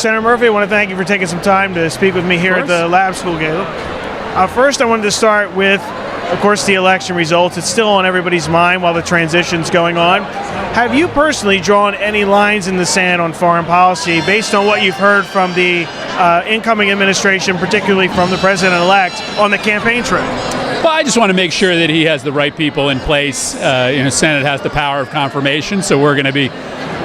Senator Murphy, I want to thank you for taking some time to speak with me here at the Lab School Gala. First, I wanted to start with, of course, the election results. It's still on everybody's mind while the transition's going on. Have you personally drawn any lines in the sand on foreign policy based on what you've heard from the incoming administration, particularly from the president-elect, on the campaign trail? Well, I just want to make sure that he has the right people in place. Senate has the power of confirmation, so we're going to be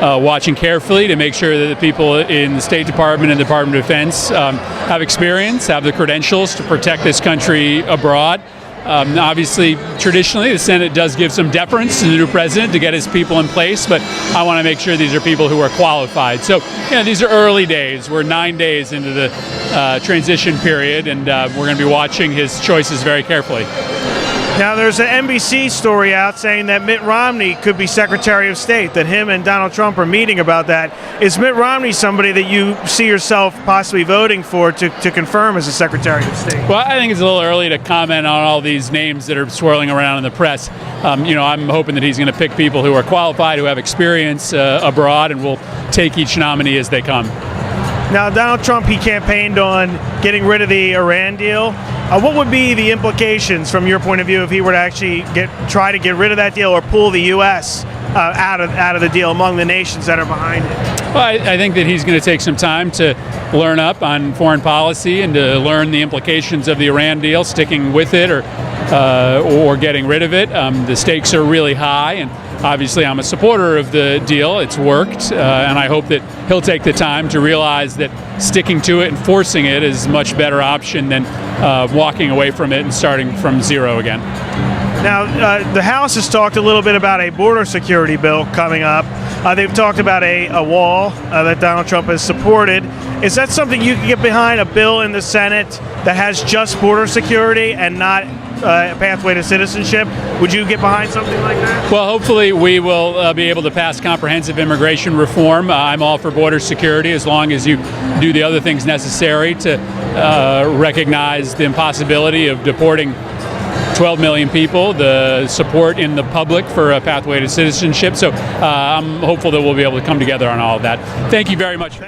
watching carefully to make sure that the people in the State Department and the Department of Defense have experience, have the credentials to protect this country abroad. Obviously, traditionally, the Senate does give some deference to the new president to get his people in place, but I want to make sure these are people who are qualified. So, these are early days. We're 9 days into the transition period, and we're going to be watching his choices very carefully. Now, there's an NBC story out saying that Mitt Romney could be Secretary of State, that him and Donald Trump are meeting about that. Is Mitt Romney somebody that you see yourself possibly voting for to confirm as a Secretary of State? Well, I think it's a little early to comment on all these names that are swirling around in the press. I'm hoping that he's going to pick people who are qualified, who have experience abroad, and will take each nominee as they come. Now, Donald Trump, he campaigned on getting rid of the Iran deal. What would be the implications from your point of view if he were to actually try to get rid of that deal or pull the U.S. out of the deal among the nations that are behind it? Well, I think that he's going to take some time to learn up on foreign policy and to learn the implications of the Iran deal, sticking with it or getting rid of it. The stakes are really high, and obviously I'm a supporter of the deal. It's worked, and I hope that he'll take the time to realize that sticking to it and forcing it is a much better option than walking away from it and starting from zero again. Now, the House has talked a little bit about a border security bill coming up. They've talked about a wall that Donald Trump has supported. Is that something you can get behind, a bill in the Senate that has just border security and not a pathway to citizenship? Would you get behind something like that? Well, hopefully we will be able to pass comprehensive immigration reform. I'm all for border security as long as you do the other things necessary to recognize the impossibility of deporting 12 million people, the support in the public for a pathway to citizenship. So I'm hopeful that we'll be able to come together on all of that. Thank you very much.